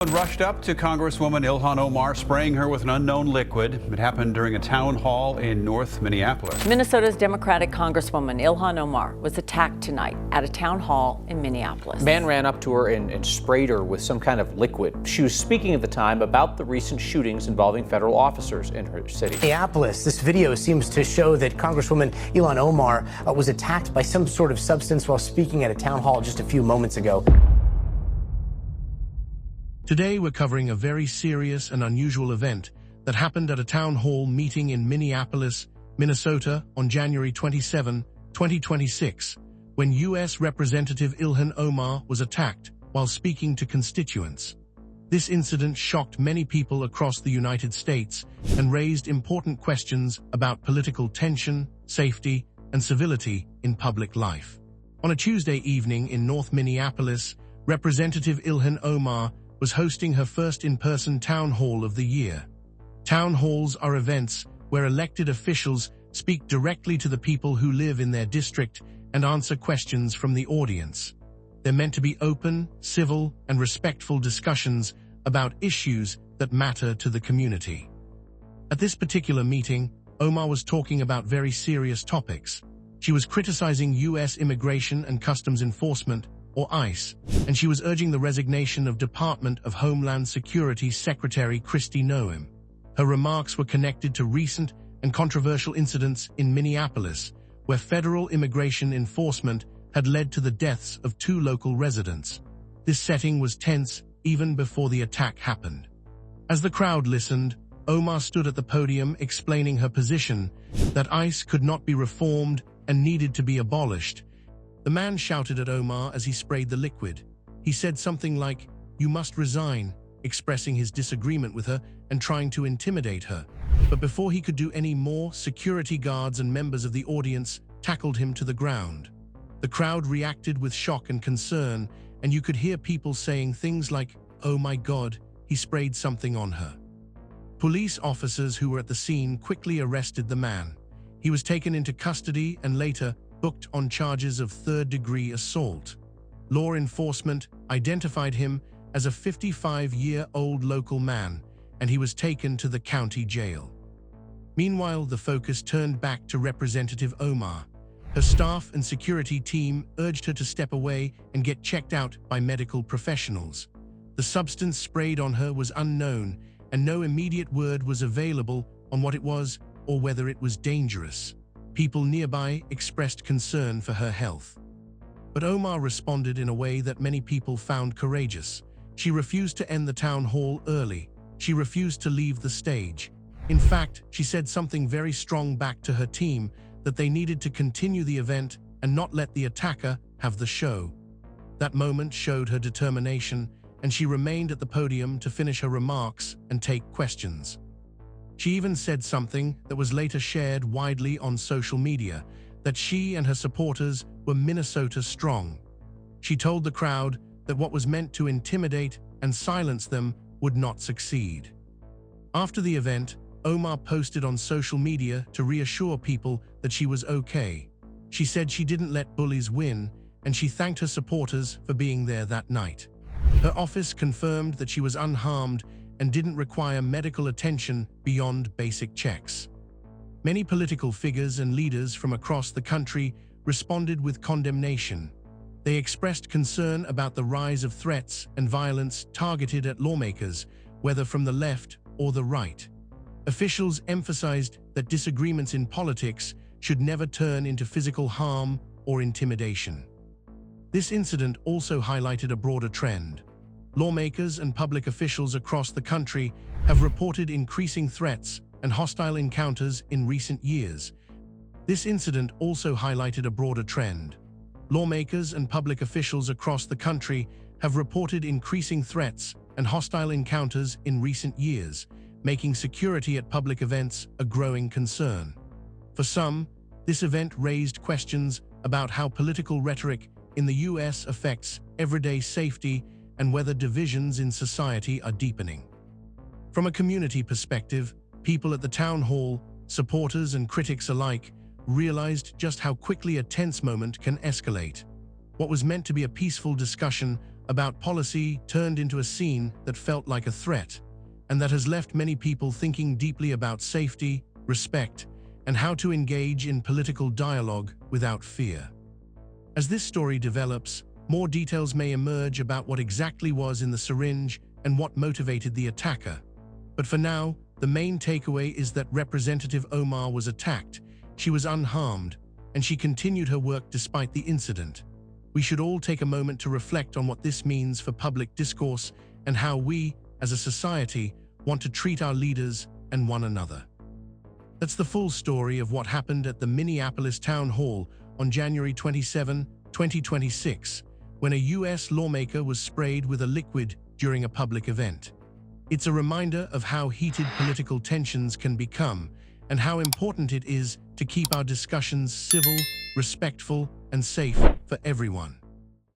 Rushed up to Congresswoman Ilhan Omar, spraying her with an unknown liquid. It happened during a town hall in North Minneapolis. Minnesota's Democratic Congresswoman Ilhan Omar was attacked tonight at a town hall in Minneapolis. A man ran up to her and sprayed her with some kind of liquid. She was speaking at the time about the recent shootings involving federal officers in her city. Minneapolis. This video seems to show that Congresswoman Ilhan Omar was attacked by some sort of substance while speaking at a town hall just a few moments ago. Today we're covering a very serious and unusual event that happened at a town hall meeting in Minneapolis, Minnesota on January 27, 2026, when U.S. Representative Ilhan Omar was attacked while speaking to constituents. This incident shocked many people across the United States and raised important questions about political tension, safety, and civility in public life. On a Tuesday evening in North Minneapolis, Representative Ilhan Omar was hosting her first in-person town hall of the year. Town halls are events where elected officials speak directly to the people who live in their district and answer questions from the audience. They're meant to be open, civil, and respectful discussions about issues that matter to the community. At this particular meeting, Omar was talking about very serious topics. She was criticizing U.S. Immigration and Customs Enforcement, or ICE, and she was urging the resignation of Department of Homeland Security Secretary Kristi Noem. Her remarks were connected to recent and controversial incidents in Minneapolis, where federal immigration enforcement had led to the deaths of 2 local residents. This setting was tense even before the attack happened. As the crowd listened, Omar stood at the podium explaining her position that ICE could not be reformed and needed to be abolished. The man shouted at Omar as he sprayed the liquid. He said something like, "You must resign," expressing his disagreement with her and trying to intimidate her. But before he could do any more, security guards and members of the audience tackled him to the ground. The crowd reacted with shock and concern, and you could hear people saying things like, "Oh my God, he sprayed something on her." Police officers who were at the scene quickly arrested the man. He was taken into custody and later booked on charges of third-degree assault. Law enforcement identified him as a 55-year-old local man, and he was taken to the county jail. Meanwhile, the focus turned back to Representative Omar. Her staff and security team urged her to step away and get checked out by medical professionals. The substance sprayed on her was unknown, and no immediate word was available on what it was or whether it was dangerous. People nearby expressed concern for her health. But Omar responded in a way that many people found courageous. She refused to end the town hall early. She refused to leave the stage. In fact, she said something very strong back to her team, that they needed to continue the event and not let the attacker have the show. That moment showed her determination, and she remained at the podium to finish her remarks and take questions. She even said something that was later shared widely on social media, that she and her supporters were Minnesota strong. She told the crowd that what was meant to intimidate and silence them would not succeed. After the event, Omar posted on social media to reassure people that she was okay. She said she didn't let bullies win, and she thanked her supporters for being there that night. Her office confirmed that she was unharmed and didn't require medical attention beyond basic checks. Many political figures and leaders from across the country responded with condemnation. They expressed concern about the rise of threats and violence targeted at lawmakers, whether from the left or the right. Officials emphasized that disagreements in politics should never turn into physical harm or intimidation. This incident also highlighted a broader trend. Lawmakers and public officials across the country have reported increasing threats and hostile encounters in recent years. This incident also highlighted a broader trend. Lawmakers and public officials across the country have reported increasing threats and hostile encounters in recent years, making security at public events a growing concern. For some, this event raised questions about how political rhetoric in the U.S. affects everyday safety and whether divisions in society are deepening. From a community perspective, people at the town hall, supporters and critics alike, realized just how quickly a tense moment can escalate. What was meant to be a peaceful discussion about policy turned into a scene that felt like a threat, and that has left many people thinking deeply about safety, respect, and how to engage in political dialogue without fear. As this story develops, more details may emerge about what exactly was in the syringe and what motivated the attacker. But for now, the main takeaway is that Representative Omar was attacked, she was unharmed, and she continued her work despite the incident. We should all take a moment to reflect on what this means for public discourse and how we, as a society, want to treat our leaders and one another. That's the full story of what happened at the Minneapolis Town Hall on January 27, 2026, when a U.S. lawmaker was sprayed with a liquid during a public event. It's a reminder of how heated political tensions can become and how important it is to keep our discussions civil, respectful, and safe for everyone.